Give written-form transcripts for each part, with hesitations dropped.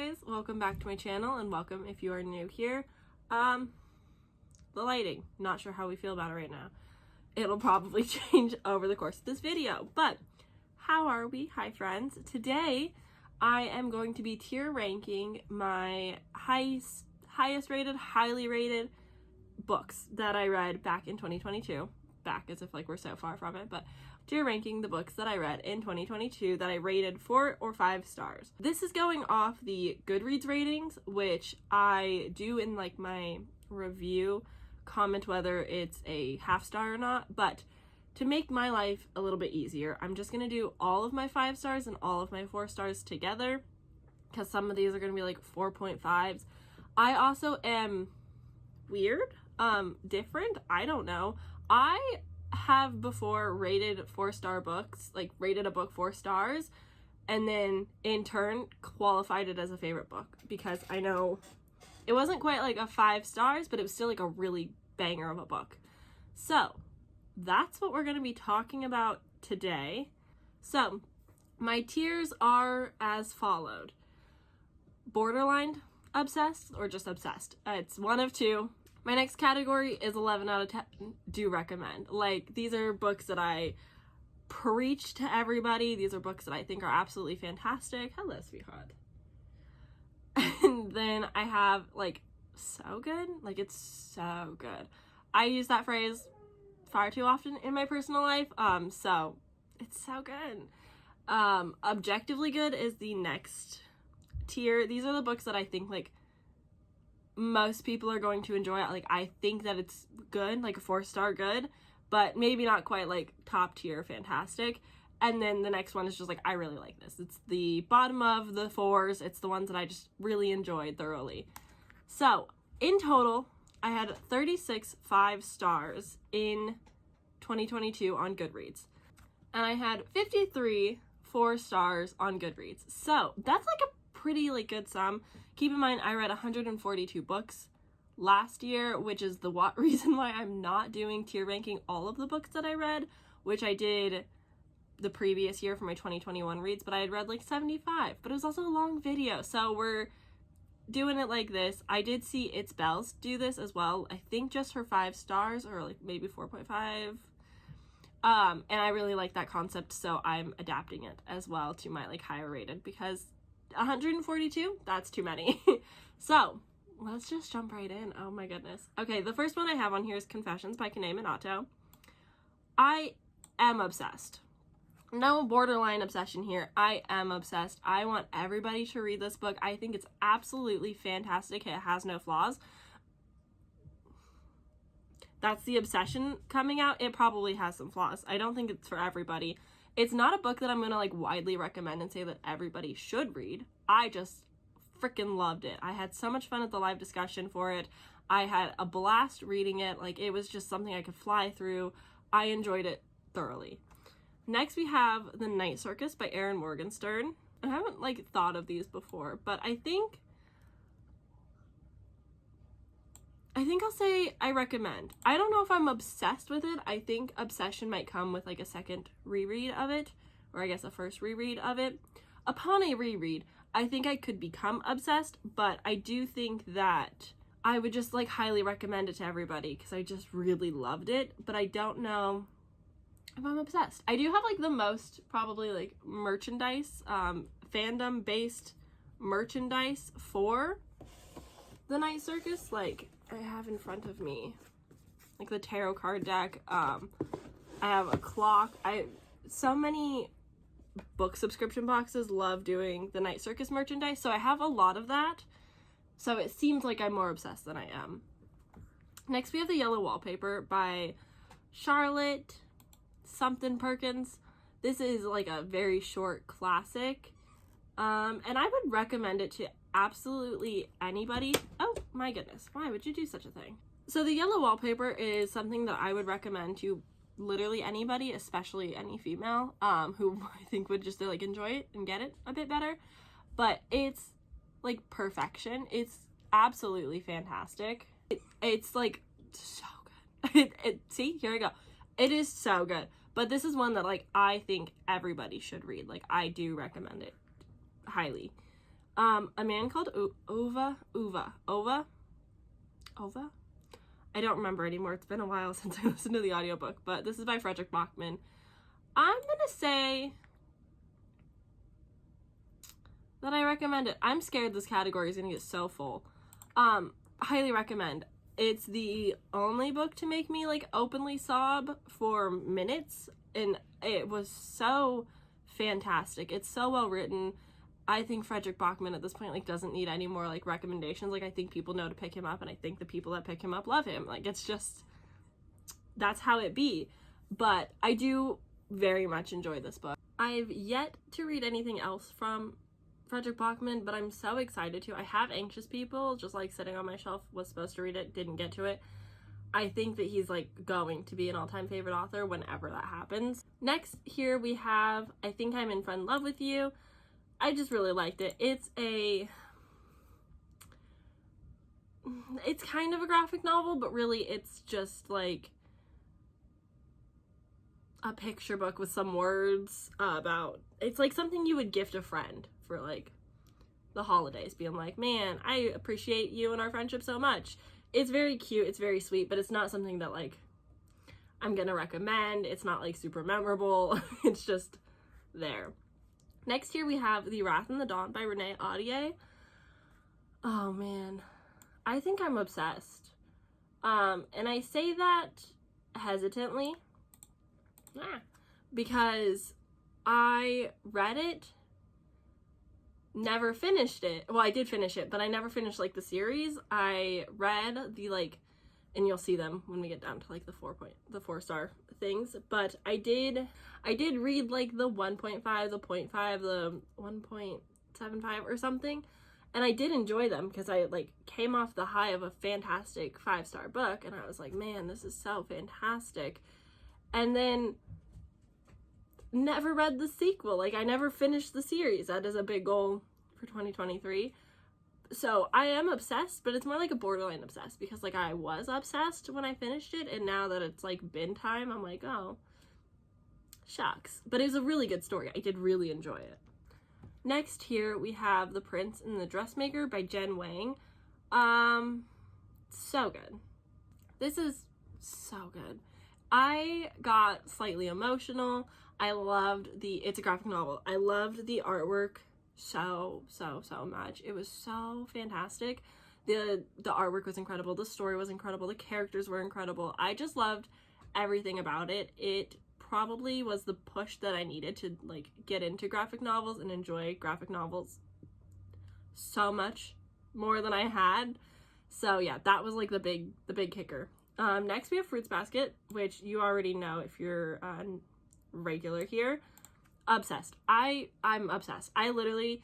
guys, welcome back to my channel and welcome if you are new here. The lighting, not sure how we feel about it right now. It'll probably change over the course of this video, but how are we? Hi friends. Today I am going to be tier ranking my highest rated, highly rated books that I read back in 2022. Back as if like we're so far from it, but tier ranking the books that I read in 2022 that I rated 4 or 5 stars. This is going off the Goodreads ratings, which I do in like my review comment whether it's a half star or not, but to make my life a little bit easier, I'm just gonna do all of my 5 stars and all of my 4 stars together, because some of these are gonna be like 4.5s. I also am weird, different, I don't know. I have before rated 4-star books, like rated a book 4 stars, and then in turn qualified it as a favorite book, because I know it wasn't quite like a 5 stars, but it was still like a really banger of a book. So that's what we're going to be talking about today. So my tiers are as followed: borderline obsessed or just obsessed. It's one of two. My next category is 11 out of 10 do recommend. Like, these are books that I preach to everybody. These are books that I think are absolutely fantastic. Hello, sweetheart. And then I have like so good. Like, it's so good. I use that phrase far too often in my personal life. So it's so good. Objectively good is the next tier. These are the books that I think like most people are going to enjoy it. Like, I think that it's good, like a 4-star good, but maybe not quite like top tier fantastic. And then the next one is just like, I really like this. It's the bottom of the 4s. It's the ones that I just really enjoyed thoroughly. So in total, I had 36 5 stars in 2022 on Goodreads, and I had 53 4 stars on Goodreads. So that's like a pretty like good sum. Keep in mind, I read 142 books last year, which is the reason why I'm not doing tier ranking all of the books that I read, which I did the previous year for my 2021 reads, but I had read like 75, but it was also a long video, so we're doing it like this. I did see It's Bells do this as well. I think just her 5 stars, or like maybe 4.5. And I really like that concept, so I'm adapting it as well to my like higher rated, because 142, that's too many. So let's just jump right in. Oh my goodness. Okay, the first one I have on here is Confessions by Kanae Minato. I am obsessed. No borderline obsession here. I am obsessed. I want everybody to read this book. I think it's absolutely fantastic. It has no flaws. That's the obsession coming out. It probably has some flaws. I don't think it's for everybody. It's not a book that I'm gonna like widely recommend and say that everybody should read. I just freaking loved it. I had so much fun at the live discussion for it. I had a blast reading it. Like, it was just something I could fly through. I enjoyed it thoroughly. Next we have The Night Circus by Erin Morgenstern. I haven't like thought of these before, but I think I'll say I recommend. I don't know if I'm obsessed with it. I think obsession might come with like a second reread of it, or I guess a first reread of it. Upon a reread, I think I could become obsessed, but I do think that I would just like highly recommend it to everybody because I just really loved it, but I don't know if I'm obsessed. I do have like the most probably like merchandise, fandom based merchandise for The Night Circus. Like, I have in front of me like the tarot card deck. I have a clock. So many book subscription boxes love doing The Night Circus merchandise, so I have a lot of that. So it seems like I'm more obsessed than I am. Next we have The Yellow Wallpaper by Charlotte something Perkins. This is like a very short classic, and I would recommend it to absolutely anybody. Oh my goodness, why would you do such a thing? So The Yellow Wallpaper is something that I would recommend to literally anybody, especially any female who I think would just like enjoy it and get it a bit better. But it's like perfection. It's absolutely fantastic. It's like so good. See, here I go. It is so good. But this is one that like I think everybody should read. Like, I do recommend it highly. A Man Called Ova. I don't remember anymore. It's been a while since I listened to the audiobook, but this is by Fredrik Backman. I'm gonna say that I recommend it. I'm scared this category is gonna get so full. Highly recommend. It's the only book to make me like openly sob for minutes, and it was so fantastic. It's so well written. I think Fredrik Backman at this point like doesn't need any more like recommendations. Like I think people know to pick him up, and I think the people that pick him up love him. Like it's just, that's how it be. But I do very much enjoy this book. I've yet to read anything else from Fredrik Backman, but I'm so excited to. I have Anxious People just like sitting on my shelf, was supposed to read it, didn't get to it. I think that he's like going to be an all-time favorite author whenever that happens. Next here we have I Think I'm in Friend Love with You. I just really liked it. It's kind of a graphic novel, but really it's just like a picture book with some words about, it's like something you would gift a friend for like the holidays, being like, man, I appreciate you and our friendship so much. It's very cute, it's very sweet, but it's not something that like I'm gonna recommend. It's not like super memorable. It's just there. Next here we have The Wrath in the Dawn by Renee Ahdieh. Oh man, I think I'm obsessed. And I say that hesitantly because I read it, never finished it. Well, I did finish it, but I never finished like the series. I read the like, and you'll see them when we get down to like the 4-star things, but I did read like the 1.5, the 0.5, the 1.75 or something, and I did enjoy them because I like came off the high of a fantastic 5-star book, and I was like, man, this is so fantastic. And then never read the sequel. Like I never finished the series. That is a big goal for 2023. So I am obsessed, but it's more like a borderline obsessed, because like I was obsessed when I finished it, and now that it's like bin time, I'm like, oh, shucks. But it was a really good story. I did really enjoy it. Next here we have The Prince and the Dressmaker by Jen Wang. So good. This is so good. I got slightly emotional. I loved it's a graphic novel. I loved the artwork so much. It was so fantastic. The artwork was incredible. The story was incredible. The characters were incredible. I just loved everything about it. It probably was the push that I needed to like get into graphic novels and enjoy graphic novels so much more than I had. So yeah, that was like the big kicker. Next we have Fruits Basket, which you already know if you're regular here. Obsessed. I'm obsessed. I literally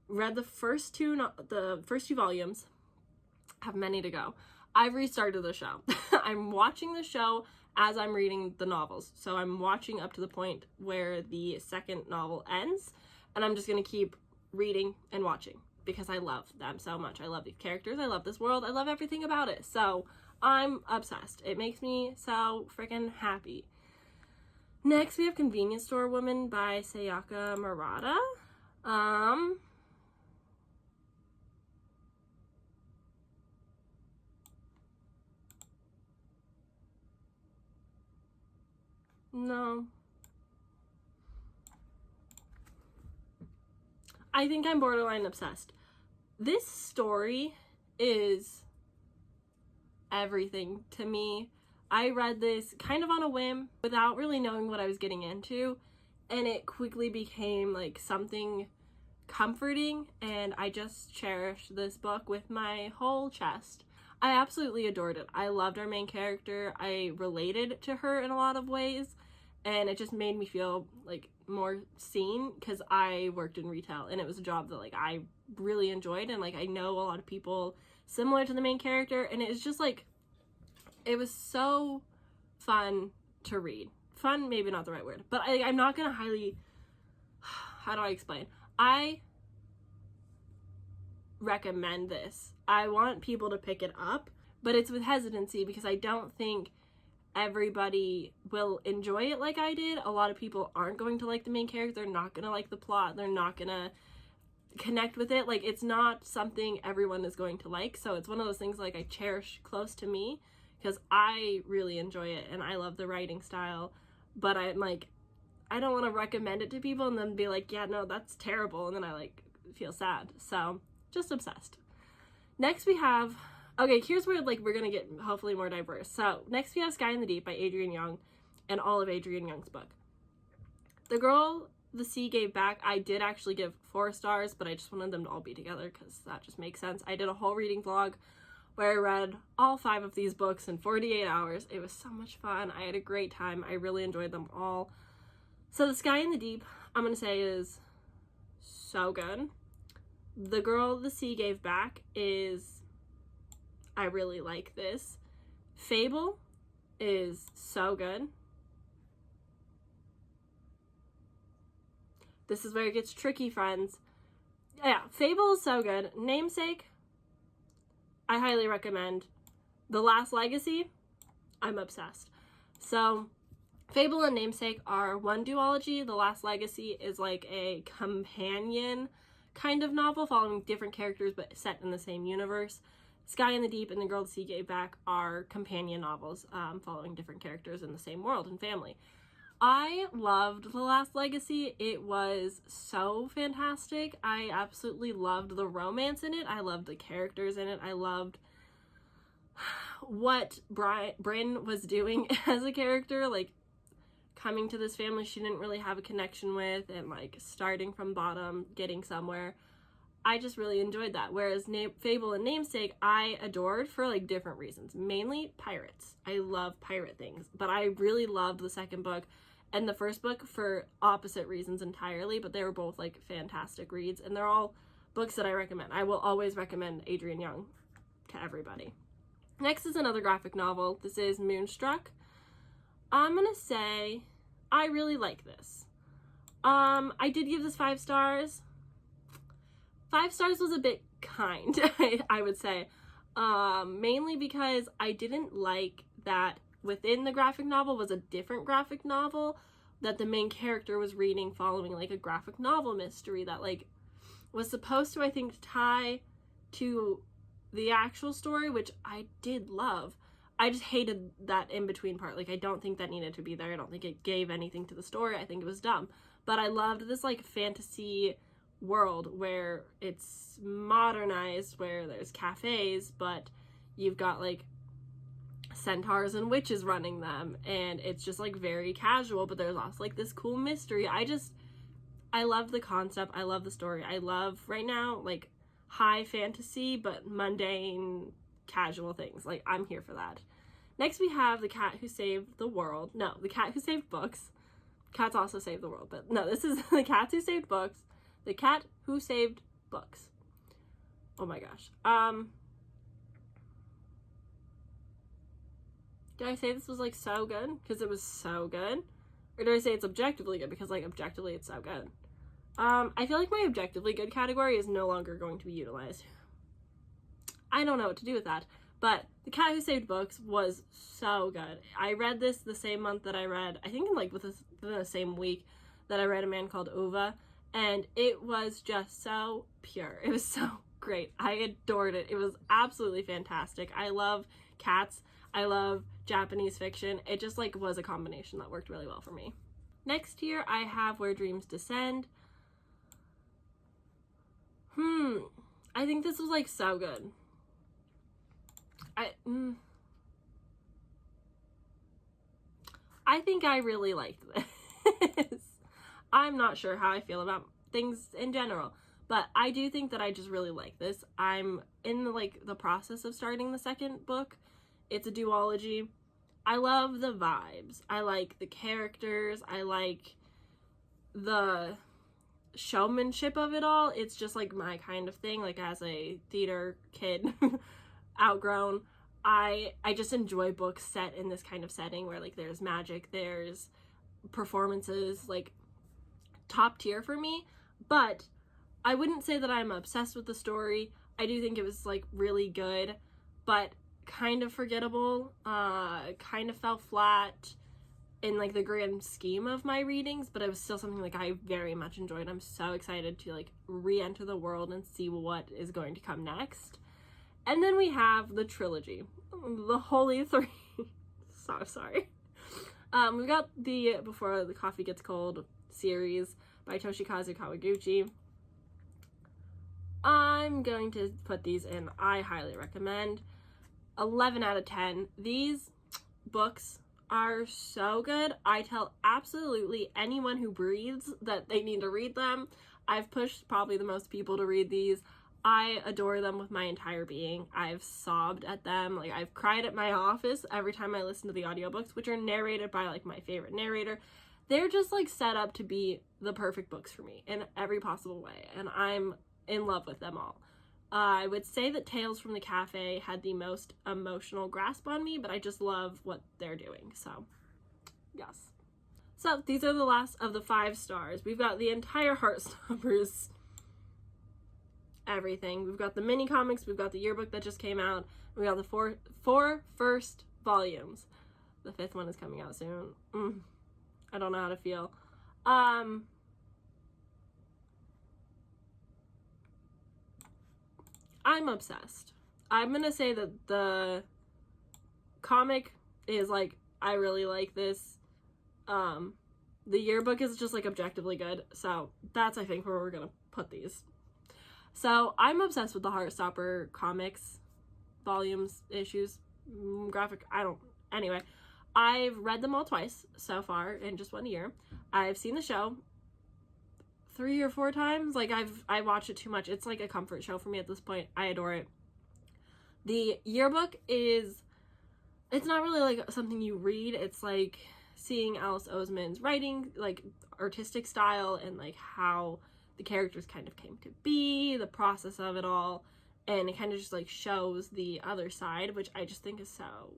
read the first two volumes. Have many to go. I've restarted the show. I'm watching the show as I'm reading the novels. So I'm watching up to the point where the second novel ends, and I'm just gonna keep reading and watching because I love them so much. I love these characters. I love this world. I love everything about it. So I'm obsessed. It makes me so freaking happy. Next, we have Convenience Store Woman by Sayaka Murata. No. I think I'm borderline obsessed. This story is everything to me. I read this kind of on a whim without really knowing what I was getting into, and it quickly became like something comforting, and I just cherished this book with my whole chest. I absolutely adored it. I loved our main character. I related to her in a lot of ways, and it just made me feel like more seen because I worked in retail, and it was a job that like I really enjoyed, and like I know a lot of people similar to the main character, and it was just like, it was so fun to read. Fun, maybe not the right word, but I'm not gonna highly, how do I explain? I recommend this. I want people to pick it up, but it's with hesitancy because I don't think everybody will enjoy it like I did. A lot of people aren't going to like the main character. They're not gonna like the plot. They're not gonna connect with it. Like, it's not something everyone is going to like, so it's one of those things like I cherish close to me because I really enjoy it and I love the writing style, but I'm like, I don't want to recommend it to people and then be like, yeah, no, that's terrible, and then I like feel sad. So just obsessed. Next we have, okay, here's where like we're gonna get hopefully more diverse. So next we have Sky in the Deep by Adrienne Young, and all of Adrienne Young's book. The Girl the Sea Gave Back, I did actually give 4 stars, but I just wanted them to all be together because that just makes sense. I did a whole reading vlog where I read all 5 of these books in 48 hours. It was so much fun. I had a great time. I really enjoyed them all. So The Sky in the Deep, I'm going to say, is so good. The Girl the Sea Gave Back is, I really like this. Fable is so good. This is where it gets tricky, friends. Yeah, Fable is so good. Namesake, I highly recommend. The Last Legacy, I'm obsessed. So Fable and Namesake are one duology. The Last Legacy is like a companion kind of novel following different characters but set in the same universe. Sky in the Deep and The Girl the Sea Gave Back are companion novels following different characters in the same world and family. I loved The Last Legacy. It was so fantastic. I absolutely loved the romance in it. I loved the characters in it. I loved what Bryn was doing as a character, like coming to this family she didn't really have a connection with and like starting from bottom, getting somewhere. I just really enjoyed that. Whereas Fable and Namesake, I adored for like different reasons. Mainly pirates. I love pirate things, but I really loved the second book and the first book for opposite reasons entirely, but they were both like fantastic reads, and they're all books that I recommend. I will always recommend Adrienne Young to everybody. Next is another graphic novel. This is Moonstruck. I'm gonna say I really like this. I did give this 5 stars. 5 stars was a bit kind, I would say. Mainly because I didn't like that within the graphic novel was a different graphic novel that the main character was reading following like a graphic novel mystery that like was supposed to, I think, tie to the actual story, which I did love. I just hated that in-between part. Like, I don't think that needed to be there. I don't think it gave anything to the story. I think it was dumb. But I loved this like fantasy world where it's modernized, where there's cafes, but you've got like centaurs and witches running them, and it's just like very casual, but there's also like this cool mystery. I love the concept. I love the story. I love right now like high fantasy but mundane casual things. Like, I'm here for that. Next we have The Cat Who Saved the World. No, The Cat Who Saved Books. Cats also save the world, but no, this is The Cat Who Saved Books. The Cat Who Saved Books. Oh my gosh. Did I say this was like so good? Because it was so good? Or did I say it's objectively good? Because like objectively it's so good. I feel like my objectively good category is no longer going to be utilized. I don't know what to do with that. But The Cat Who Saved Books was so good. I read this the same month that I read, I think like within the same week that I read A Man Called Ova. And it was just so pure. It was so great. I adored it. It was absolutely fantastic. I love cats. I love Japanese fiction. It just like was a combination that worked really well for me. Next here I have Where Dreams Descend. I think this was like so good. I think I really liked this. I'm not sure how I feel about things in general, but I do think that I just really like this. I'm in the process of starting the second book. It's a duology. I love the vibes. I like the characters. I like the showmanship of it all. It's just like my kind of thing. Like, as a theater kid, outgrown, I just enjoy books set in this kind of setting where like there's magic, there's performances, like top tier for me. But I wouldn't say that I'm obsessed with the story. I do think it was like really good, but kind of forgettable, kind of fell flat. in like the grand scheme of my readings, but it was still something like I very much enjoyed. I'm so excited to like re-enter the world and see what is going to come next. And then we have the trilogy, the Holy Three. So sorry. We've got the Before the Coffee Gets Cold series by Toshikazu Kawaguchi. I'm going to put these in. I highly recommend. 11 out of 10. These books are so good. I tell absolutely anyone who breathes that they need to read them. I've pushed probably the most people to read these. I adore them with my entire being. I've sobbed at them. Like, I've cried at my office every time I listen to the audiobooks, which are narrated by like my favorite narrator. They're just like set up to be the perfect books for me in every possible way, and I'm in love with them all. I would say that Tales from the Cafe had the most emotional grasp on me, but I just love what they're doing, so yes. So these are the last of the 5 stars. We've got the entire Heartstoppers, everything. We've got the mini comics, we've got the yearbook that just came out, we got the four first volumes. The 5th one is coming out soon. I don't know how to feel. I'm obsessed. I'm gonna say that the comic is like, I really like this. The yearbook is just like objectively good. So that's, I think, where we're gonna put these. So I'm obsessed with the Heartstopper comics, volumes, issues, graphic, anyway. I've read them all twice so far in just 1 year. I've seen the show 3 or 4 times. Like, I watch it too much. It's like a comfort show for me at this point. I adore it. The yearbook is, it's not really like something you read. It's like seeing Alice Oseman's writing, like artistic style, and like how the characters kind of came to be, the process of it all, and it kind of just like shows the other side, which I just think is so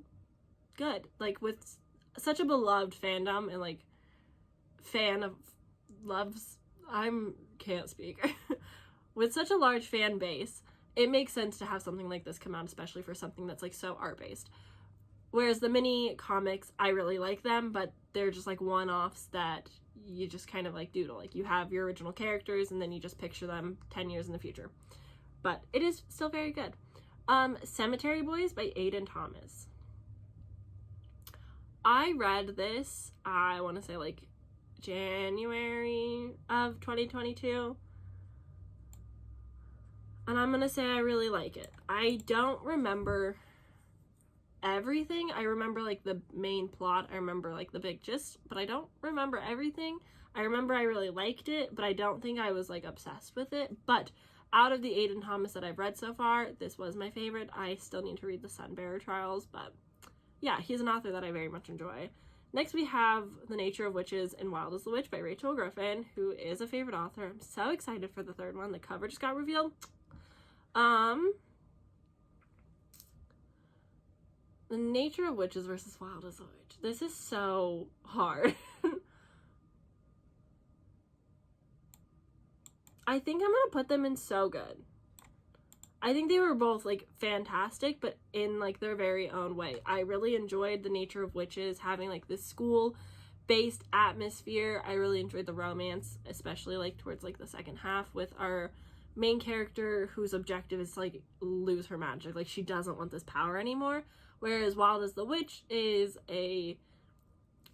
good. Like, with such a beloved fandom and like fan of loves, can't speak. With such a large fan base, it makes sense to have something like this come out, especially for something that's like so art-based. Whereas the mini comics, I really like them, but they're just like one-offs that you just kind of like doodle. Like, you have your original characters and then you just picture them 10 years in the future. But it is still very good. Cemetery Boys by Aiden Thomas. I read this, I want to say like January of 2022. And I'm gonna say I really like it. I don't remember everything. I remember like the main plot. I remember like the big gist, but I don't remember everything. I remember I really liked it, but I don't think I was like obsessed with it. But out of the Aiden Thomas that I've read so far, this was my favorite. I still need to read the Sunbearer Trials, but yeah, he's an author that I very much enjoy. Next we have The Nature of Witches and Wild as the Witch by Rachel Griffin, who is a favorite author. I'm so excited for the 3rd one. The cover just got revealed. The Nature of Witches versus Wild as a Witch. This is so hard. I think I'm gonna put them in so good. I think they were both like fantastic, but in like their very own way. I really enjoyed The Nature of Witches, having like this school-based atmosphere. I really enjoyed the romance, especially like towards like the second half with our main character whose objective is to like lose her magic. Like, she doesn't want this power anymore. Whereas Wild as the Witch is a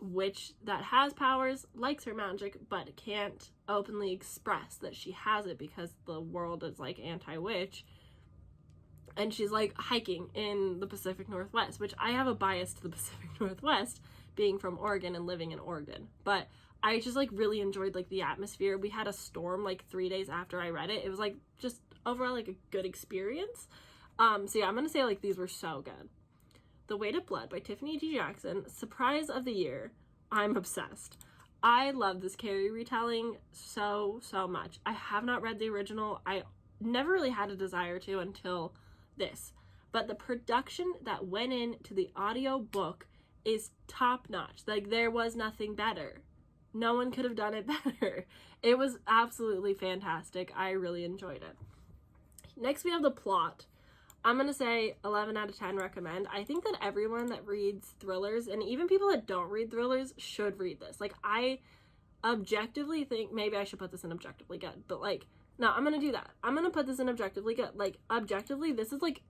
witch that has powers, likes her magic, but can't openly express that she has it because the world is like anti-witch. And she's like hiking in the Pacific Northwest, which I have a bias to the Pacific Northwest, being from Oregon and living in Oregon. But I just like really enjoyed like the atmosphere. We had a storm like 3 days after I read it. It was like just overall like a good experience. So yeah, I'm gonna say like these were so good. The Weight of Blood by Tiffany D. Jackson, surprise of the year. I'm obsessed. I love this Carrie retelling so much. I have not read the original. I never really had a desire to until this, but the production that went into the audio book is top notch. Like, there was nothing better. No one could have done it better. It was absolutely fantastic. I really enjoyed it. Next we have the plot. I'm going to say 11 out of 10 recommend. I think that everyone that reads thrillers, and even people that don't read thrillers, should read this. Like, I objectively think, maybe I should put this in objectively good, but like, no, I'm going to do that. I'm going to put this in objectively good. Like, objectively, this is like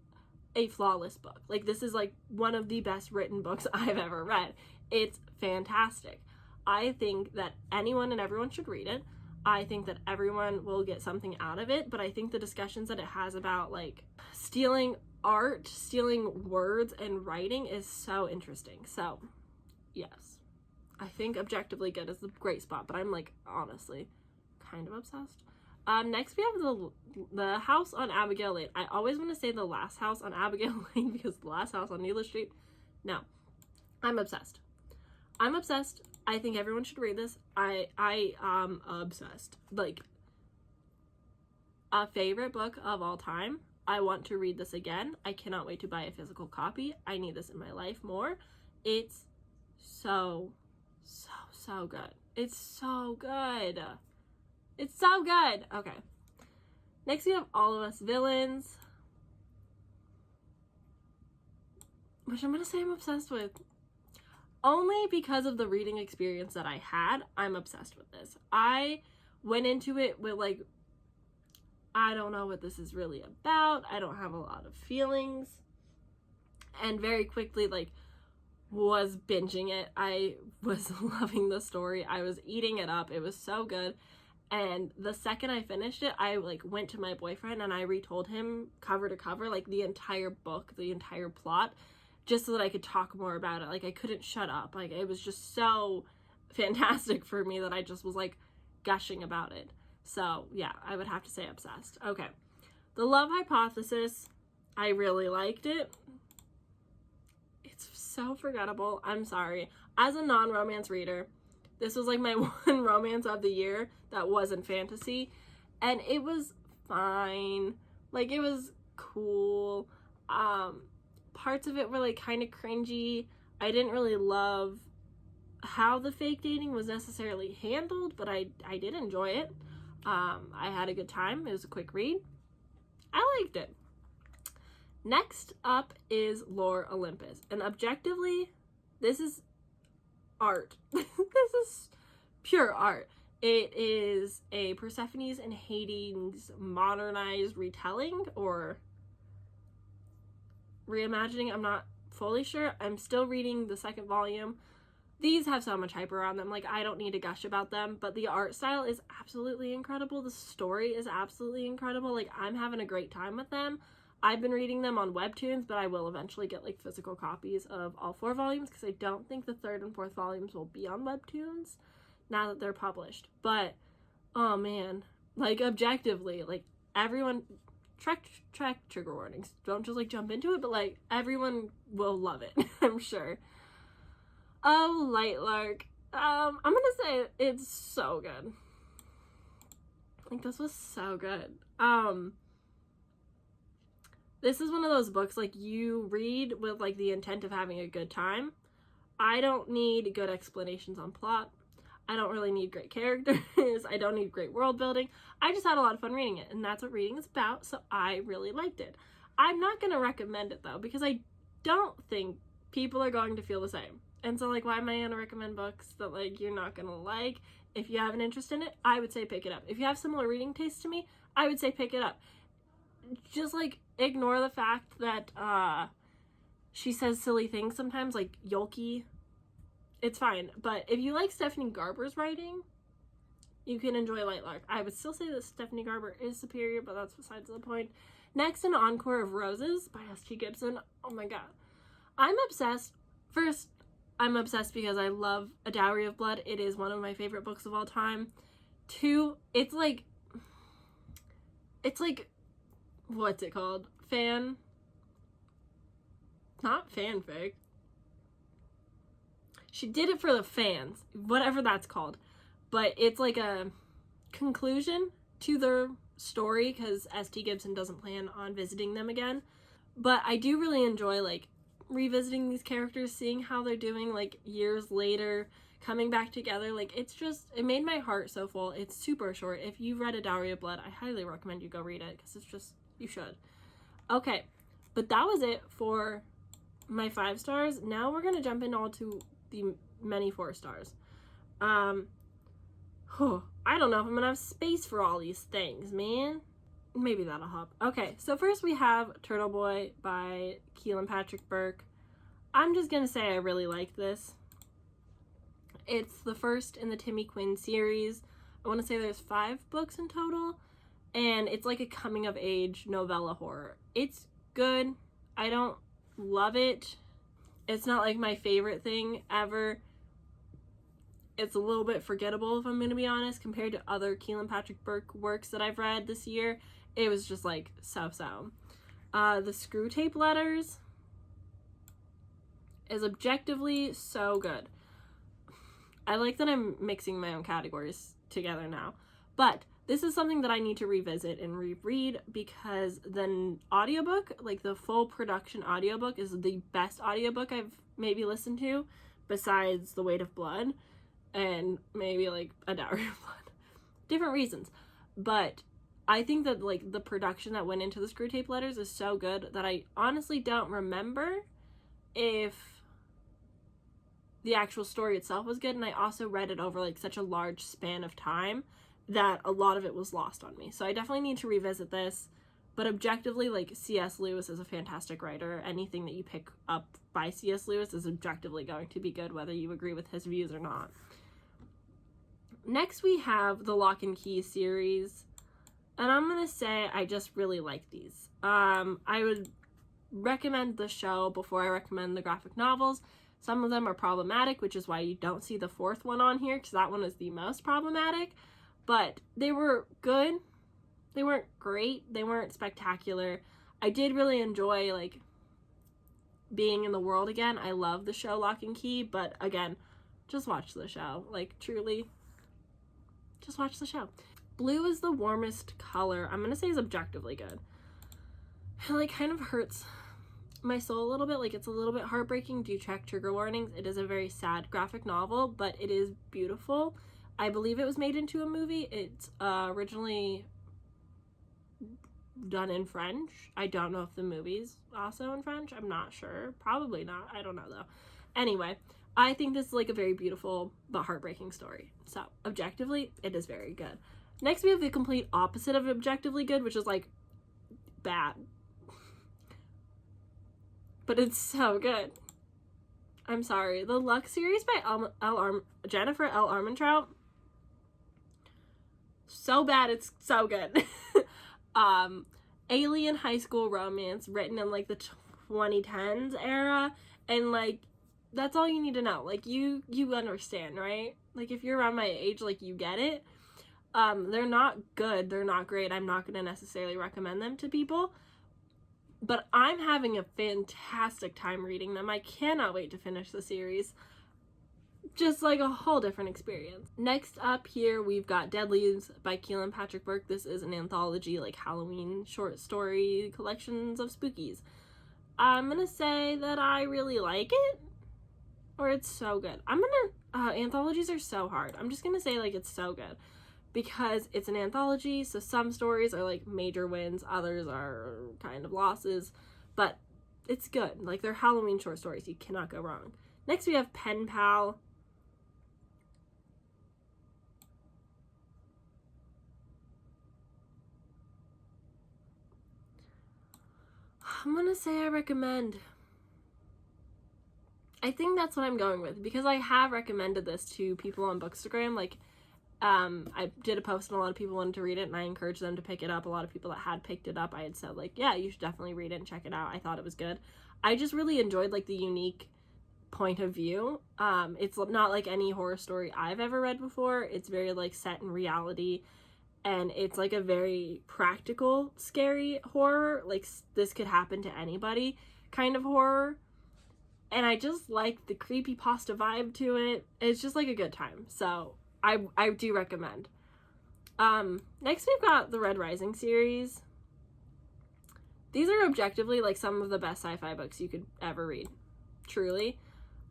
a flawless book. Like, this is like one of the best written books I've ever read. It's fantastic. I think that anyone and everyone should read it. I think that everyone will get something out of it, but I think the discussions that it has about like stealing art, stealing words and writing is so interesting. So yes, I think objectively good is a great spot, but I'm like honestly kind of obsessed. Next we have the House on Abigail Lane. I always want to say the Last House on Abigail Lane because the Last House on Needless Street. No, I'm obsessed. I'm obsessed. I think everyone should read this. I am obsessed. Like, a favorite book of all time. I want to read this again. I cannot wait to buy a physical copy. I need this in my life more. It's so good. It's so good. It's so good. Okay. Next we have All of Us Villains, which I'm going to say I'm obsessed with. Only because of the reading experience that I had, I'm obsessed with this. I went into it with like, I don't know what this is really about. I don't have a lot of feelings. And very quickly, like, was binging it. I was loving the story. I was eating it up. It was so good. And the second I finished it, I like went to my boyfriend and I retold him cover to cover, like the entire book, the entire plot, just so that I could talk more about it. Like, I couldn't shut up. Like, it was just so fantastic for me that I just was, like, gushing about it. So, yeah, I would have to say obsessed. Okay. The Love Hypothesis, I really liked it. It's so forgettable. I'm sorry. As a non-romance reader, this was, like, my one romance of the year that wasn't fantasy. And it was fine. Like, it was cool. Parts of it were like kind of cringy. I didn't really love how the fake dating was necessarily handled, but I did enjoy it. I had a good time. It was a quick read. I liked it. Next up is Lore Olympus. And objectively, this is art. This is pure art. It is a Persephone's and Hades modernized retelling or reimagining. I'm not fully sure. I'm still reading the second volume. These have so much hype around them. Like, I don't need to gush about them, but the art style is absolutely incredible. The story is absolutely incredible. Like, I'm having a great time with them. I've been reading them on Webtoons, but I will eventually get like physical copies of all 4 volumes because I don't think the 3rd and 4th volumes will be on Webtoons now that they're published. But oh man, like, objectively, like, everyone, track trigger warnings, don't just like jump into it, but like everyone will love it. I'm sure. Oh, Lightlark. I'm gonna say it's so good. Like, this was so good. This is one of those books like you read with like the intent of having a good time. I don't need good explanations on plot. I don't really need great characters. I don't need great world building. I just had a lot of fun reading it, and that's what reading is about, so I really liked it. I'm not going to recommend it, though, because I don't think people are going to feel the same. And so, like, why am I going to recommend books that, like, you're not going to like? If you have an interest in it, I would say pick it up. If you have similar reading taste to me, I would say pick it up. Just, like, ignore the fact that she says silly things sometimes, like Yolki. It's fine, but if you like Stephanie Garber's writing, you can enjoy Lightlark. I would still say that Stephanie Garber is superior, but that's besides the point. Next, An Encore of Roses by S.T. Gibson. Oh my god. I'm obsessed. First, I'm obsessed because I love A Dowry of Blood. It is one of my favorite books of all time. 2, it's like, what's it called? Not fanfic. She did it for the fans, whatever that's called. But it's like a conclusion to their story because S.T. Gibson doesn't plan on visiting them again. But I do really enjoy, like, revisiting these characters, seeing how they're doing, like, years later, coming back together. Like, it's just, it made my heart so full. It's super short. If you've read A Dowry of Blood, I highly recommend you go read it because it's just, you should. Okay, But that was it for my 5 stars. Now we're gonna jump into all to the many 4 stars. I don't know if I'm gonna have space for all these things, man. Maybe that'll help. Okay, so first we have Turtle Boy by Kealan Patrick Burke. I'm just gonna say I really like this. It's the first in the Timmy Quinn series. I want to say there's 5 books in total, and it's like a coming of age novella horror. It's good. I don't love it. It's not like my favorite thing ever. It's a little bit forgettable, if I'm going to be honest, compared to other Kealan Patrick Burke works that I've read this year. It was just like so-so. The Screwtape Letters is objectively so good. I like that I'm mixing my own categories together now. But this is something that I need to revisit and reread because the audiobook, like the full production audiobook, is the best audiobook I've maybe listened to besides The Weight of Blood and maybe like A Dowry of Blood. Different reasons. But I think that like the production that went into the Screwtape Letters is so good that I honestly don't remember if the actual story itself was good, and I also read it over like such a large span of time that a lot of it was lost on me. So I definitely need to revisit this. But objectively, like, C.S. Lewis is a fantastic writer. Anything that you pick up by C.S. Lewis is objectively going to be good, whether you agree with his views or not. Next, we have the Lock and Key series. And I'm going to say I just really like these. I would recommend the show before I recommend the graphic novels. Some of them are problematic, which is why you don't see the 4th one on here, because that one is the most problematic. But they were good. They weren't great. They weren't spectacular. I did really enjoy, like, being in the world again. I love the show Lock and Key, but again, just watch the show. Like, truly, just watch the show. Blue is the warmest color. I'm going to say is objectively good. It, like, kind of hurts my soul a little bit. Like, it's a little bit heartbreaking. Do check trigger warnings. It is a very sad graphic novel, but it is beautiful. I believe it was made into a movie. It's originally done in French. I don't know if the movie's also in French. I'm not sure. Probably not. I don't know though. Anyway, I think this is like a very beautiful but heartbreaking story. So objectively, it is very good. Next, we have the complete opposite of objectively good, which is like bad. But it's so good. I'm sorry. The Luck series by Jennifer L. Armentrout. So bad, it's so good. Alien high school romance written in like the 2010s era, and like that's all you need to know. Like you understand, right? Like if you're around my age, like you get it. They're not good, they're not great. I'm not going to necessarily recommend them to people, but I'm having a fantastic time reading them. I cannot wait to finish the series. Just like a whole different experience. Next up here, we've got Dead Leaves by Kealan Patrick Burke. This is an anthology, like Halloween short story collections of spookies. I'm gonna say that I really like it, or it's so good. Anthologies are so hard. I'm just gonna say like it's so good because it's an anthology, so some stories are like major wins, others are kind of losses, but it's good. Like they're Halloween short stories, you cannot go wrong. Next we have Pen Pal. I'm gonna say I recommend. I think that's what I'm going with, because I have recommended this to people on Bookstagram. Like, I did a post and a lot of people wanted to read it, and I encouraged them to pick it up. A lot of people that had picked it up, I had said, like, yeah, you should definitely read it and check it out. I thought it was good. I just really enjoyed, like, the unique point of view. It's not like any horror story I've ever read before. It's very, like, set in reality. And it's like a very practical, scary horror. Like, this could happen to anybody kind of horror. And I just like the creepypasta vibe to it. It's just like a good time. So I do recommend. Next we've got the Red Rising series. These are objectively like some of the best sci-fi books you could ever read. Truly.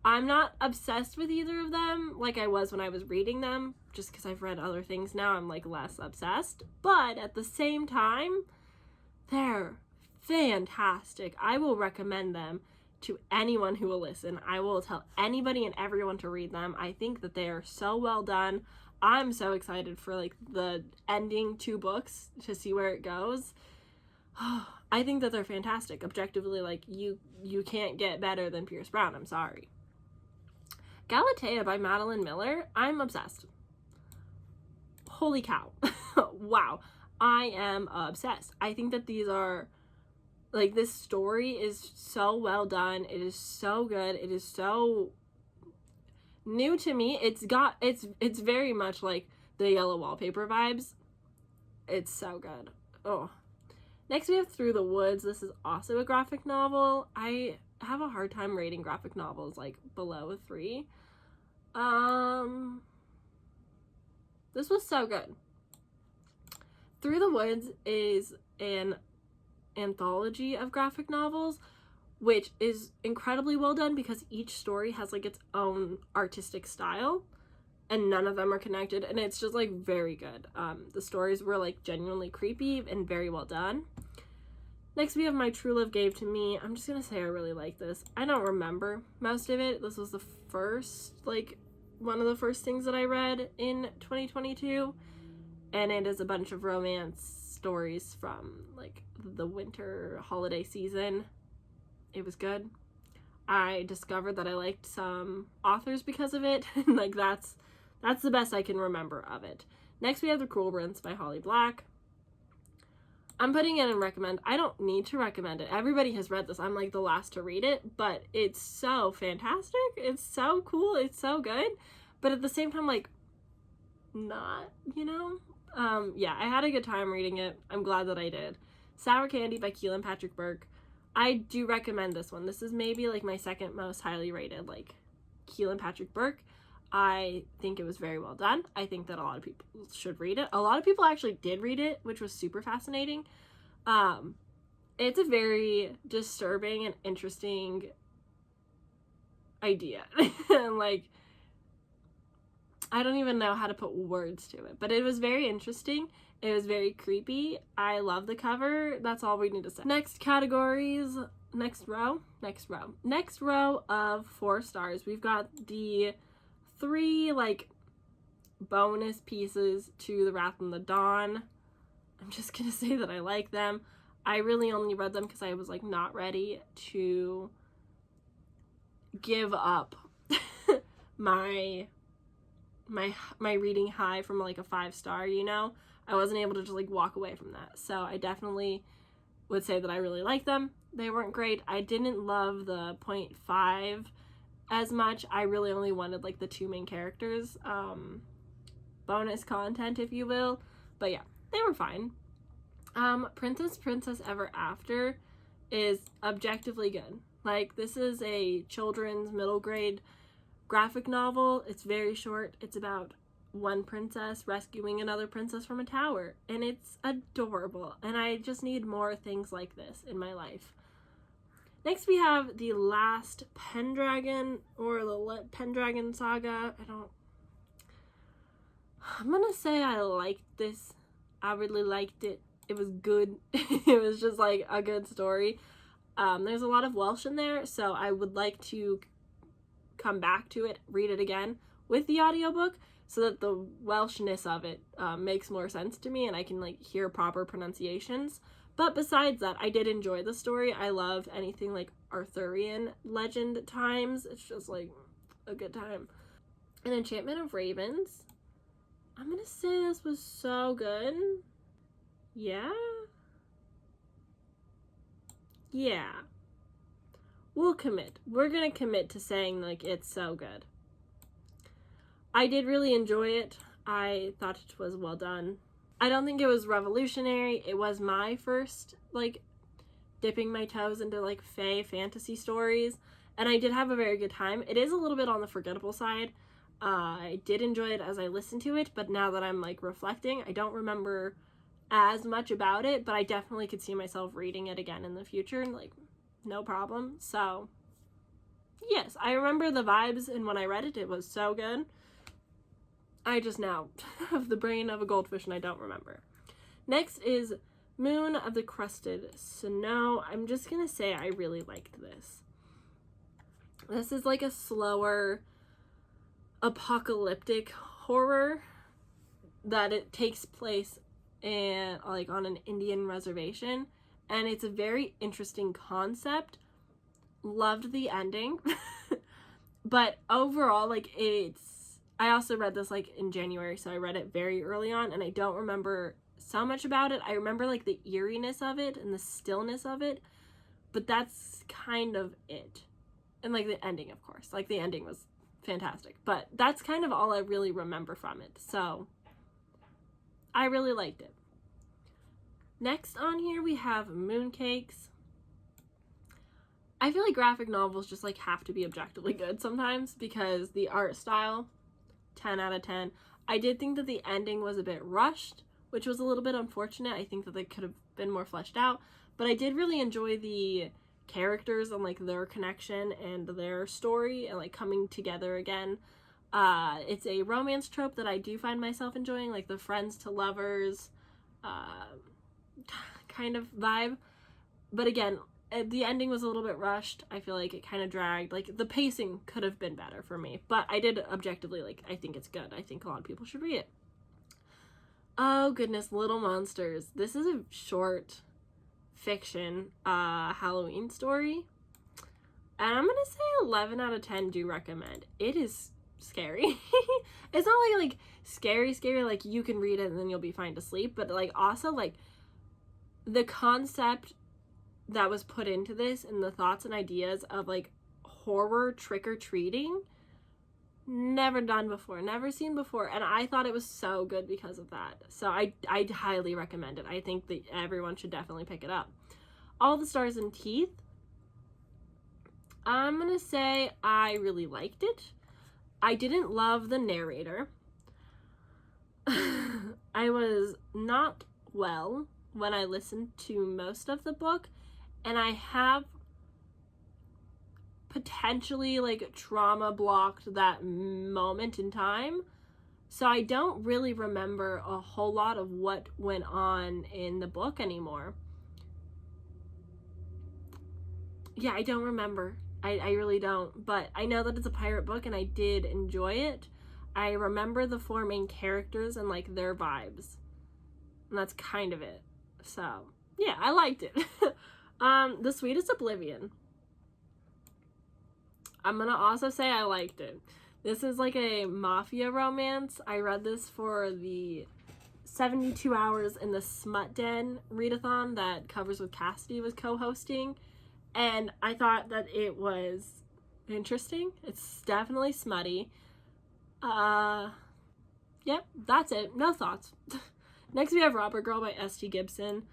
I'm not obsessed with either of them like I was when I was reading them. Just because I've read other things now, I'm like less obsessed. But at the same time, they're fantastic. I will recommend them to anyone who will listen. I will tell anybody and everyone to read them. I think that they are so well done. I'm so excited for like the ending 2 books to see where it goes. I think that they're fantastic. Objectively, like you can't get better than Pierce Brown. I'm sorry. Galatea by Madeline Miller. I'm obsessed. Holy cow. Wow. I am obsessed. I think that these are like, this story is so well done. It is so good. It is so new to me. It's very much like the Yellow Wallpaper vibes. It's so good. Oh. Next we have Through the Woods. This is also a graphic novel. I have a hard time rating graphic novels like below a 3. This was so good. Through the Woods is an anthology of graphic novels, which is incredibly well done because each story has like its own artistic style and none of them are connected, and it's just like very good. The stories were like genuinely creepy and very well done. Next we have My True Love Gave to Me. I'm just gonna say I really like this. I don't remember most of it. This was the first, like, one of the first things that I read in 2022, and it is a bunch of romance stories from like the winter holiday season. It was good. I discovered that I liked some authors because of it. Like that's the best I can remember of it. Next we have The Cruel Prince by Holly Black. I'm putting it in recommend. I don't need to recommend it. Everybody has read this. I'm like the last to read it, but it's so fantastic. It's so cool. It's so good. But at the same time, like, not, you know? Yeah, I had a good time reading it. I'm glad that I did. Sour Candy by Keelan Patrick Burke. I do recommend this one. This is maybe like my second most highly rated, like, Keelan Patrick Burke. I think it was very well done. I think that a lot of people should read it. A lot of people actually did read it, which was super fascinating. It's a very disturbing and interesting idea. And like, I don't even know how to put words to it, but it was very interesting. It was very creepy. I love the cover. That's all we need to say. Next categories, next row of 4 stars. We've got the 3 like bonus pieces to The Wrath and the Dawn. I'm just gonna say that I like them. I really only read them because I was like not ready to give up my reading high from like a 5-star, you know? I wasn't able to just like walk away from that. So I definitely would say that I really like them. They weren't great. I didn't love the 0.5 as much. I really only wanted like the 2 main characters, bonus content, if you will. But yeah, they were fine. Princess Ever After is objectively good. Like, this is a children's middle grade graphic novel. It's very short. It's about one princess rescuing another princess from a tower, and it's adorable, and I just need more things like this in my life. Next we have The Last Pendragon, or the Pendragon Saga. I'm gonna say I liked this. I really liked it. It was good. It was just like a good story. There's a lot of Welsh in there, so I would like to come back to it, read it again with the audiobook, so that the Welshness of it makes more sense to me and I can like hear proper pronunciations. But besides that, I did enjoy the story. I love anything like Arthurian legend times. It's just like a good time. And Enchantment of Ravens. I'm gonna say this was so good. Yeah. We'll commit. We're gonna commit to saying like it's so good. I did really enjoy it. I thought it was well done. I don't think it was revolutionary. It was my first like dipping my toes into like fae fantasy stories, and I did have a very good time. It is a little bit on the forgettable side. I did enjoy it as I listened to it, but now that I'm like reflecting, I don't remember as much about it, but I definitely could see myself reading it again in the future, and like no problem. So yes, I remember the vibes, and when I read it, it was so good. I just now have the brain of a goldfish and I don't remember. Next is Moon of the Crusted Snow. I'm just gonna say I really liked this. This is like a slower apocalyptic horror that it takes place in like on an Indian reservation, and it's a very interesting concept. Loved the ending. But overall, like, I also read this like in January, so I read it very early on, and I don't remember so much about it. I remember like the eeriness of it and the stillness of it, but that's kind of it. And like the ending, of course, like the ending was fantastic, but that's kind of all I really remember from it. So I really liked it. Next on here we have Mooncakes. I feel like graphic novels just like have to be objectively good sometimes because the art style, 10 out of 10. I did think that the ending was a bit rushed, which was a little bit unfortunate. I think that they could have been more fleshed out, but I did really enjoy the characters and like their connection and their story and like coming together again. It's a romance trope that I do find myself enjoying, like the friends to lovers kind of vibe. But again, the ending was a little bit rushed. I feel like it kind of dragged. Like the pacing could have been better for me, but I did objectively like, I think it's good. I think a lot of people should read it. Oh goodness, Little Monsters. This is a short fiction Halloween story, and I'm gonna say 11 out of 10 do recommend. It is scary. It's not like scary like you can read it and then you'll be fine to sleep, but like also like the concept that was put into this and the thoughts and ideas of like horror trick-or-treating, never done before, never seen before, and I thought it was so good because of that. So I highly recommend it. I think that everyone should definitely pick it up. All the Stars and Teeth. I'm gonna say I really liked it. I didn't love the narrator. I was not well when I listened to most of the book, and I have potentially like trauma blocked that moment in time, so I don't really remember a whole lot of what went on in the book anymore. Yeah, I don't remember. I really don't, but I know that it's a pirate book and I did enjoy it. I remember the 4 main characters and like their vibes, and that's kind of it. So yeah, I liked it. The Sweetest Oblivion. I'm gonna also say I liked it. This is like a mafia romance. I read this for the 72 Hours in the Smut Den readathon that Covers with Cassidy was co-hosting, and I thought that it was interesting. It's definitely smutty. Yep, that's it. No thoughts. Next we have Robber Girl by S.T. Gibson.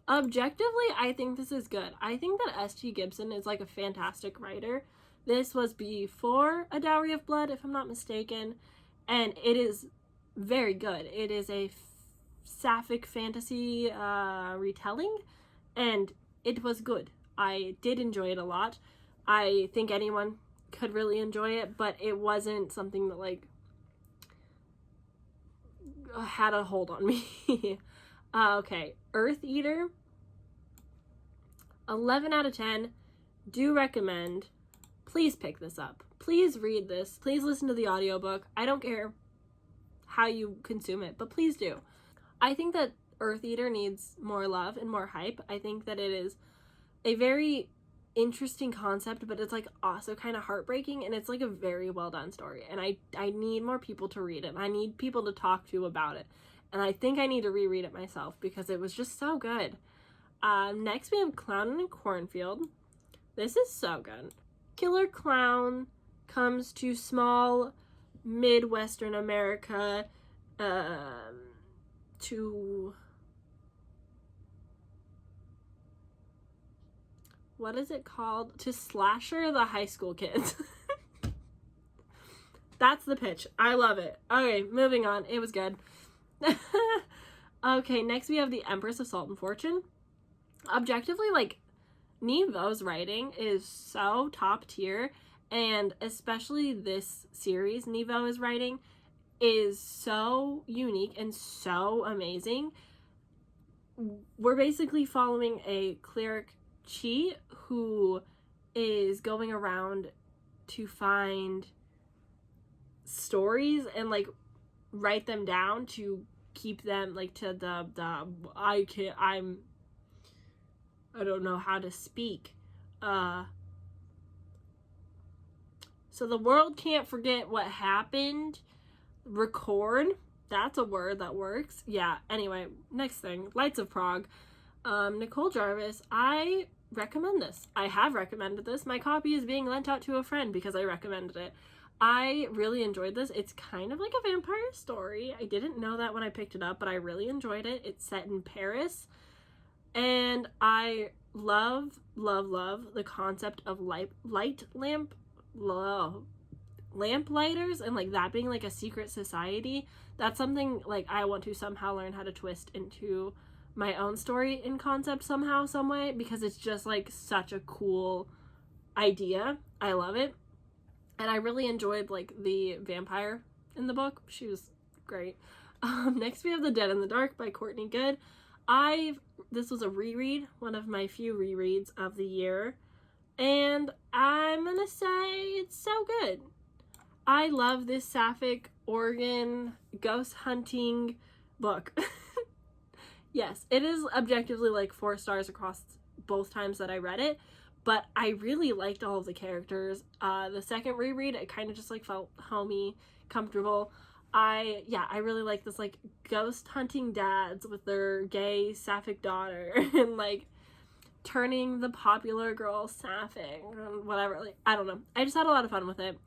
Objectively, I think this is good. I think that S.T. Gibson is like a fantastic writer. This was before A Dowry of Blood, if I'm not mistaken, and it is very good. It is a sapphic fantasy retelling, and it was good. I did enjoy it a lot. I think anyone could really enjoy it, but it wasn't something that like had a hold on me. Okay, Earth Eater. 11 out of 10. Do recommend. Please pick this up. Please read this. Please listen to the audiobook. I don't care how you consume it, but please do. I think that Earth Eater needs more love and more hype. I think that it is a very interesting concept, but it's like also kind of heartbreaking, and it's like a very well done story, and I need more people to read it. I need people to talk to about it, and I think I need to reread it myself because it was just so good. Next we have Clown in a Cornfield. This is so good. Killer clown comes to small Midwestern America to, what is it called? To slasher the high school kids. That's the pitch. I love it. Okay, moving on. It was good. Okay, next we have The Empress of Salt and Fortune. Objectively, like, Neve Vo's writing is so top tier, and especially this series Neve Vo is writing, is so unique and so amazing. We're basically following a cleric, Chi, who is going around to find stories and like write them down to keep them like to the I don't know how to speak. So the world can't forget what happened. Record. That's a word that works. Yeah, anyway, next thing. Lights of Prague. Nicole Jarvis. I recommend this. I have recommended this. My copy is being lent out to a friend because I recommended it. I really enjoyed this. It's kind of like a vampire story. I didn't know that when I picked it up, but I really enjoyed it. It's set in Paris. And I love the concept of lamp lighters and like that being like a secret society. That's something like I want to somehow learn how to twist into my own story in concept somehow, some way, because it's just like such a cool idea. I love it. And I really enjoyed like the vampire in the book. She was great. Next we have The Dead in the Dark by Courtney Good. This was a reread, one of my few rereads of the year, and I'm gonna say it's so good. I love this Sapphic Oregon ghost hunting book. Yes, it is objectively like 4 stars across both times that I read it, but I really liked all of the characters. The second reread, it kind of just like felt homey, comfortable. I really like this like ghost hunting dads with their gay sapphic daughter and like turning the popular girl sapphic and whatever. Like, I don't know. I just had a lot of fun with it.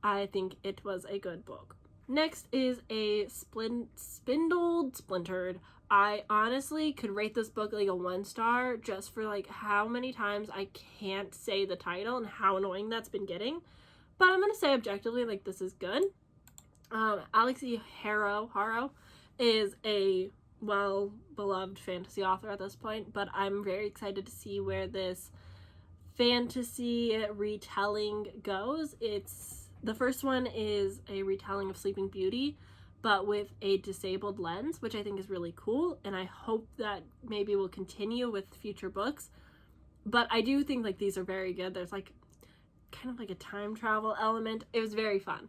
I think it was a good book. Next is a Splintered. I honestly could rate this book like a 1 star just for like how many times I can't say the title and how annoying that's been getting. But I'm gonna say objectively like this is good. Alexi Harrow is a well-beloved fantasy author at this point, but I'm very excited to see where this fantasy retelling goes. The first one is a retelling of Sleeping Beauty, but with a disabled lens, which I think is really cool, and I hope that maybe will continue with future books. But I do think like these are very good. There's like kind of like a time travel element. It was very fun.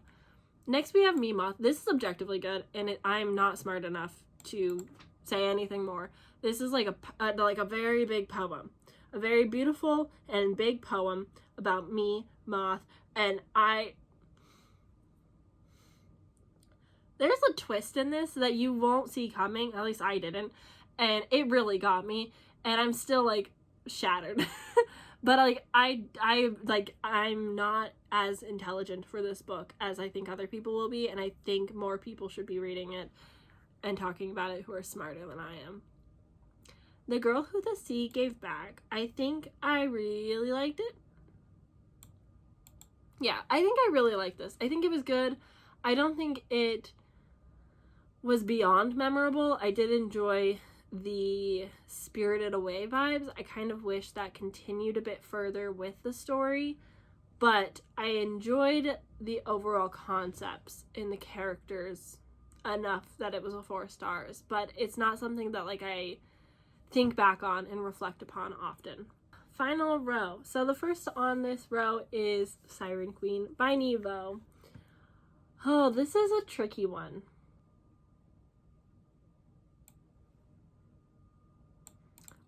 Next we have Me Moth. This is objectively good, and I'm not smart enough to say anything more. This is like a very big poem, a very beautiful and big poem about Me Moth, and there's a twist in this that you won't see coming. At least I didn't, and it really got me, and I'm still like shattered. But like I'm not as intelligent for this book as I think other people will be, and I think more people should be reading it and talking about it who are smarter than I am. The Girl Who the Sea Gave Back. I think I really liked it. Yeah, I think I really liked this. I think it was good. I don't think it was beyond memorable. I did enjoy the Spirited Away vibes. I kind of wish that continued a bit further with the story, but I enjoyed the overall concepts in the characters enough that it was a 4 stars, but it's not something that like I think back on and reflect upon often. Final row. So the first on this row is Siren Queen by Nevo. Oh, this is a tricky one.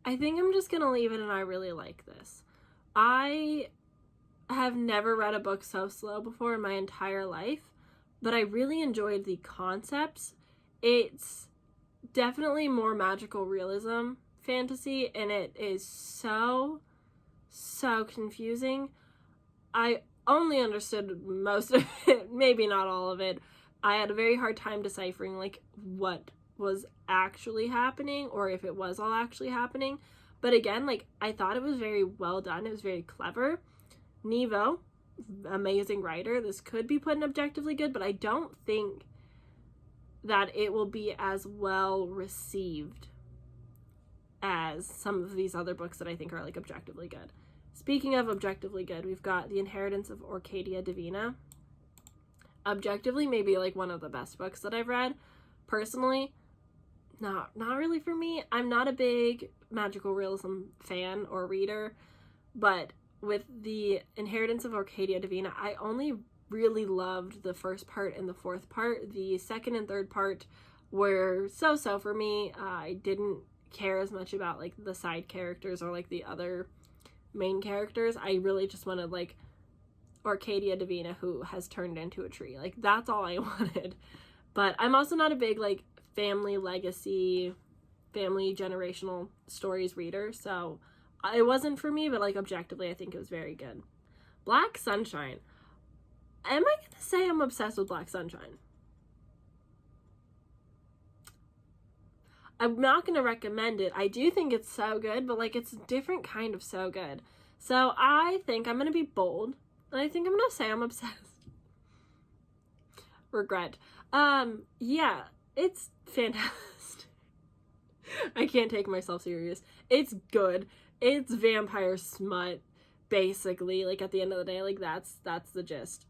I think I'm just gonna leave it, and I really like this. I have never read a book so slow before in my entire life, but I really enjoyed the concepts. It's definitely more magical realism fantasy, and it is so confusing. I only understood most of it, maybe not all of it. I had a very hard time deciphering like what was actually happening or if it was all actually happening. But again, like I thought it was very well done. It was very clever. Nevo, amazing writer. This could be put in objectively good, but I don't think that it will be as well received as some of these other books that I think are like objectively good. Speaking of objectively good, we've got The Inheritance of Orcadia Divina. objectively maybe like one of the best books that I've read. Personally, not really for me. I'm not a big magical realism fan or reader, but with the Inheritance of Arcadia Divina, I only really loved the first part and the fourth part. The second and third part were so-so for me. I didn't care as much about like the side characters or like the other main characters. I really just wanted like Arcadia Divina who has turned into a tree. Like that's all I wanted. But I'm also not a big like family legacy, family generational stories reader, so it wasn't for me, but like objectively I think it was very good. Black Sunshine. Am I gonna say I'm obsessed with Black Sunshine? I'm not gonna recommend it. I do think it's so good, but like it's a different kind of so good. So I think I'm gonna be bold, and I think I'm gonna say I'm obsessed. Regret. Yeah, it's fantastic. I can't take myself serious. It's good. It's vampire smut, basically. Like at the end of the day, like that's the gist.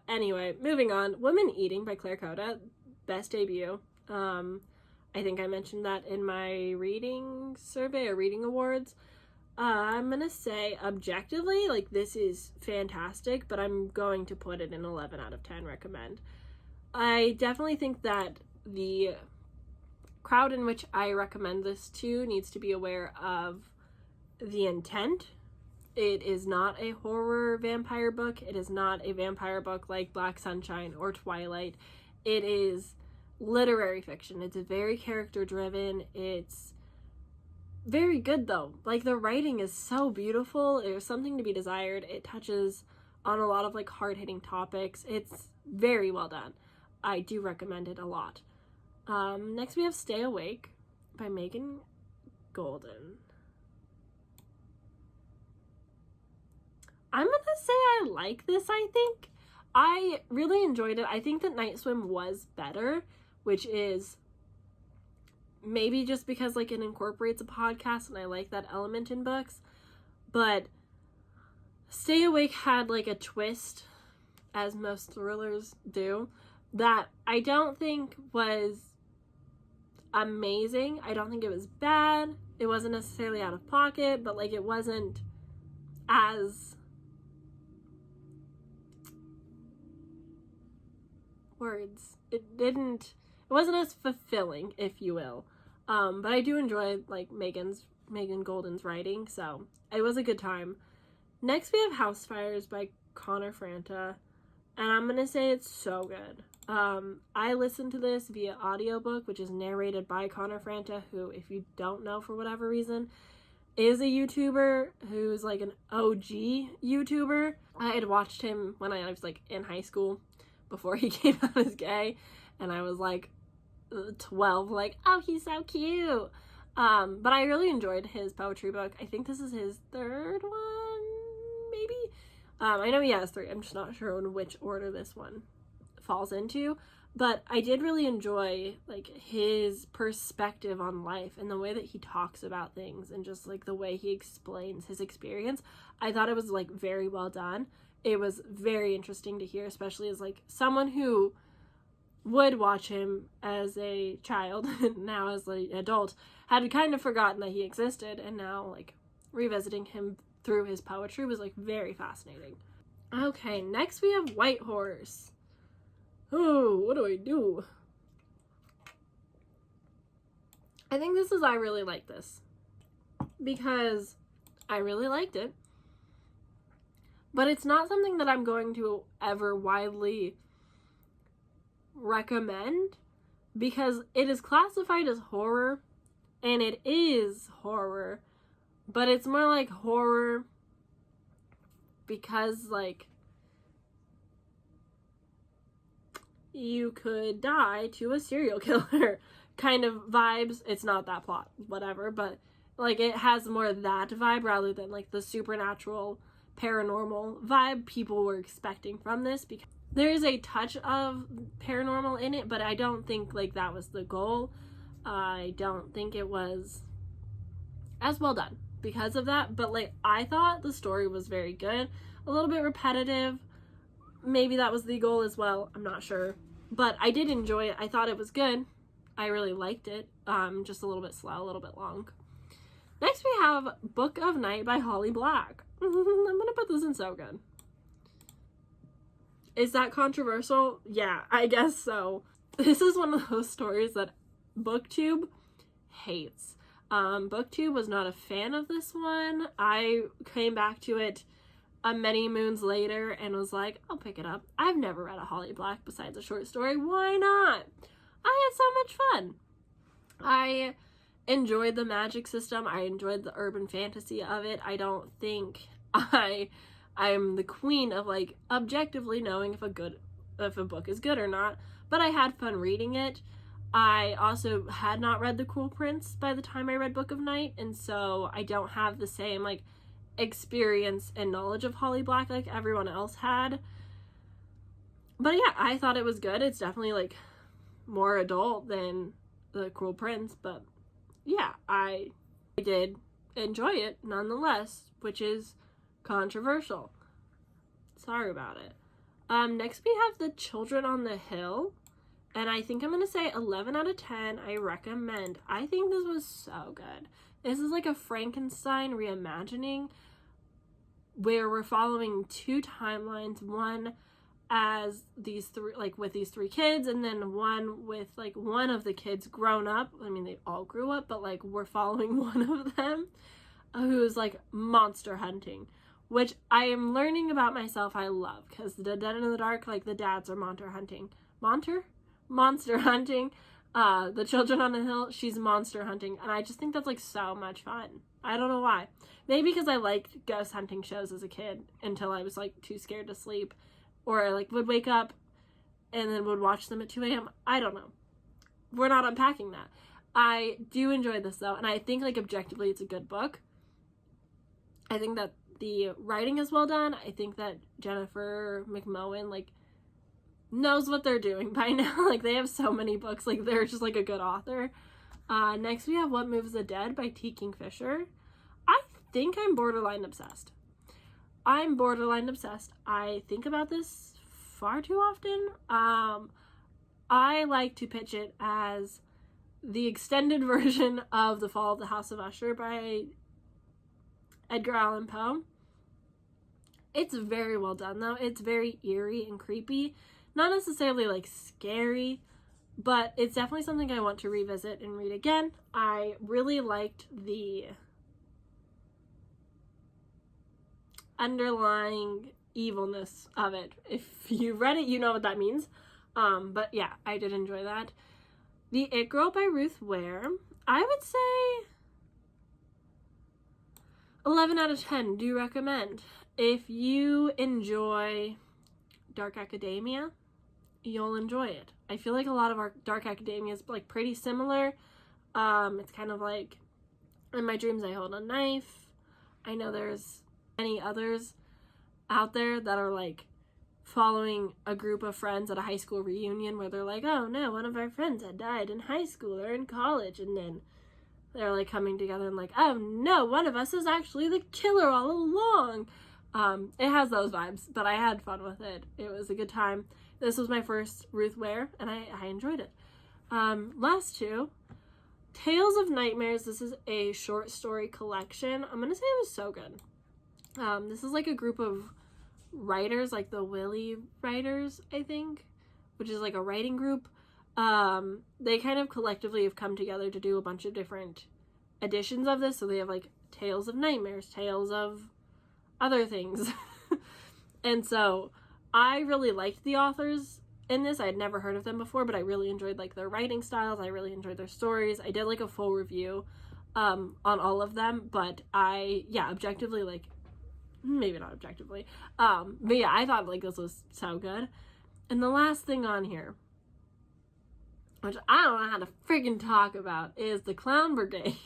Anyway, moving on. Women Eating by Claire Kohta, best debut. I think I mentioned that in my reading survey or reading awards. I'm gonna say objectively, like this is fantastic, but I'm going to put it in 11 out of 10 recommend. I definitely think that the crowd in which I recommend this to needs to be aware of the intent. It is not a horror vampire book. It is not a vampire book like Black Sunshine or Twilight. It is literary fiction. It's very character driven. It's very good though. Like the writing is so beautiful. There's something to be desired. It touches on a lot of like hard-hitting topics. It's very well done. I do recommend it a lot. Next we have Stay Awake by Megan Golden. I'm gonna say I like this, I think. I really enjoyed it. I think that Night Swim was better, which is maybe just because like it incorporates a podcast and I like that element in books. But Stay Awake had like a twist, as most thrillers do, that I don't think was amazing. I don't think it was bad. It wasn't necessarily out of pocket, but like it wasn't as it wasn't as fulfilling, if you will. But I do enjoy like Megan Golden's writing, so it was a good time. Next we have House Fires by Connor Franta, and I'm gonna say it's so good. I listened to this via audiobook, which is narrated by Connor Franta, who, if you don't know for whatever reason, is a YouTuber who's like an OG YouTuber. I had watched him when I was like in high school before he came out as gay, and I was like 12, like, oh, he's so cute. But I really enjoyed his poetry book. I think this is his third one, maybe. I know he has 3. I'm just not sure in which order this one falls into, but I did really enjoy like his perspective on life and the way that he talks about things and just like the way he explains his experience. I thought it was like very well done. It was very interesting to hear, especially as like someone who would watch him as a child and now as an adult had kind of forgotten that he existed, and now like revisiting him through his poetry was like very fascinating. Okay, next we have White Horse. Oh, what do I do? I think I really like this because I really liked it, but it's not something that I'm going to ever widely recommend because it is classified as horror, and it is horror, but it's more like horror because like you could die to a serial killer kind of vibes. It's not that plot, whatever, but like it has more of that vibe rather than like the supernatural paranormal vibe people were expecting from this, because there is a touch of paranormal in it, but I don't think like that was the goal. I don't think it was as well done because of that, but like I thought the story was very good, a little bit repetitive, maybe that was the goal as well. I'm not sure. But I did enjoy it. I thought it was good. I really liked it. Just a little bit slow, a little bit long. Next we have Book of Night by Holly Black. I'm gonna put this in So Good. Is that controversial? Yeah, I guess so. This is one of those stories that BookTube hates. BookTube was not a fan of this one. I came back to it many moons later and was like, I'll pick it up. I've never read a Holly Black besides a short story. Why not? I had so much fun. I enjoyed the magic system. I enjoyed the urban fantasy of it. I don't think I'm the queen of like objectively knowing if a book is good or not, but I had fun reading it. I also had not read The Cruel Prince by the time I read Book of Night, and so I don't have the same like experience and knowledge of Holly Black like everyone else had. But yeah, I thought it was good. It's definitely like more adult than The Cruel Prince, but yeah, I did enjoy it nonetheless, which is controversial. Sorry about it. Next we have The Children on the Hill, and I think I'm gonna say 11 out of 10. I recommend. I think this was so good. This is like a Frankenstein reimagining where we're following two timelines, one as these three, like with these three kids, and then one with like one of the kids grown up. I mean, they all grew up, but like we're following one of them who's like monster hunting, which I am learning about myself I love, because the Dead in the Dark, like the dads are monster hunting. The Children on the Hill, she's monster hunting, and I just think that's like so much fun. I don't know why. Maybe because I liked ghost hunting shows as a kid until I was like too scared to sleep, or I like would wake up and then would watch them at 2 a.m. I don't know. We're not unpacking that. I do enjoy this though, and I think like objectively it's a good book. I think that the writing is well done. I think that Jennifer McMohan like knows what they're doing by now. Like they have so many books, like they're just like a good author. Next we have What Moves the Dead by T. Kingfisher. I think I'm borderline obsessed. I think about this far too often. I like to pitch it as the extended version of The Fall of the House of Usher by Edgar Allan Poe. It's very well done though. It's very eerie and creepy. Not necessarily like scary, but it's definitely something I want to revisit and read again. I really liked the underlying evilness of it. If you read it, you know what that means. But yeah, I did enjoy that. The It Girl by Ruth Ware, I would say 11 out of 10. Do recommend. If you enjoy Dark Academia, you'll enjoy it. I feel like a lot of our Dark Academia is like pretty similar. It's kind of like In My Dreams I Hold a Knife. I know there's many others out there that are like following a group of friends at a high school reunion where they're like, oh no, one of our friends had died in high school or in college, and then they're like coming together and like, oh no, one of us is actually the killer all along. It has those vibes, but I had fun with it. It was a good time. This was my first Ruth Ware, and I enjoyed it. Last two, Tales of Nightmares. This is a short story collection. I'm gonna say it was so good. This is like a group of writers, like the Willy writers, I think, which is like a writing group. They kind of collectively have come together to do a bunch of different editions of this. So they have like Tales of Nightmares, Tales of other things. And so I really liked the authors in this. I had never heard of them before, but I really enjoyed like their writing styles. I really enjoyed their stories. I did like a full review on all of them, but objectively, like, maybe not objectively, but yeah, I thought like this was so good. And the last thing on here, which I don't know how to friggin' talk about, is The Clown Brigade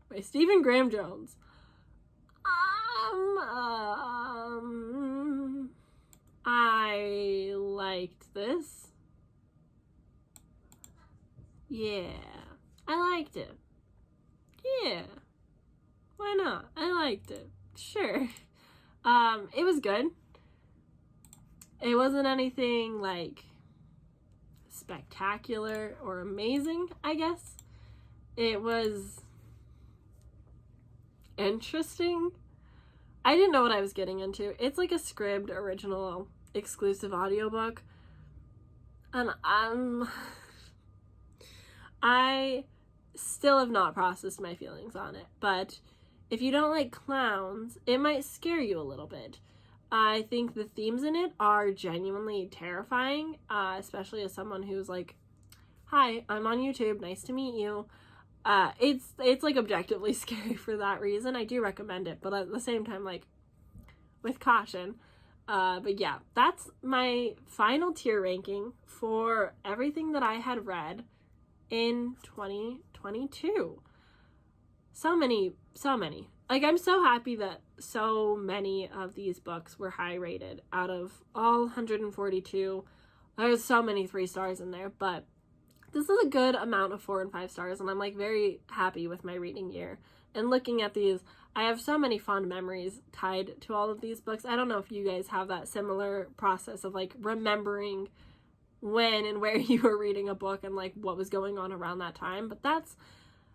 by Stephen Graham Jones. I liked this. Yeah, I liked it. Yeah, why not? I liked it. Sure. It was good. It wasn't anything like spectacular or amazing, I guess. It was interesting. I didn't know what I was getting into. It's like a Scribd original exclusive audiobook. And I still have not processed my feelings on it. But if you don't like clowns, it might scare you a little bit. I think the themes in it are genuinely terrifying, especially as someone who's like, hi, I'm on YouTube, nice to meet you. It's like objectively scary for that reason. I do recommend it, but at the same time, like, with caution. But yeah, that's my final tier ranking for everything that I had read in 2022. So many. Like, I'm so happy that so many of these books were high rated. Out of all 142, there's so many 3 stars in there, but this is a good amount of 4 and 5 stars, and I'm like very happy with my reading year. And looking at these, I have so many fond memories tied to all of these books. I don't know if you guys have that similar process of like remembering when and where you were reading a book and like what was going on around that time, but that's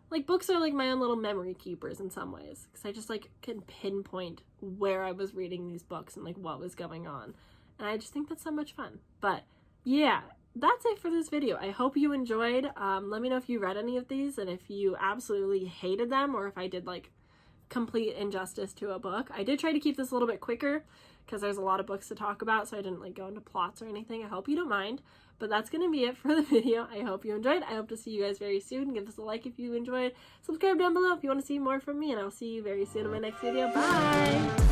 like, books are like my own little memory keepers in some ways, because I just like can pinpoint where I was reading these books and like what was going on, and I just think that's so much fun. But yeah, that's it for this video. I hope you enjoyed. Let me know if you read any of these and if you absolutely hated them, or if I did like complete injustice to a book. I did try to keep this a little bit quicker because there's a lot of books to talk about, so I didn't like go into plots or anything. I hope you don't mind. But that's going to be it for the video. I hope you enjoyed. I hope to see you guys very soon. Give this a like if you enjoyed. Subscribe down below if you want to see more from me, and I'll see you very soon in my next video. Bye!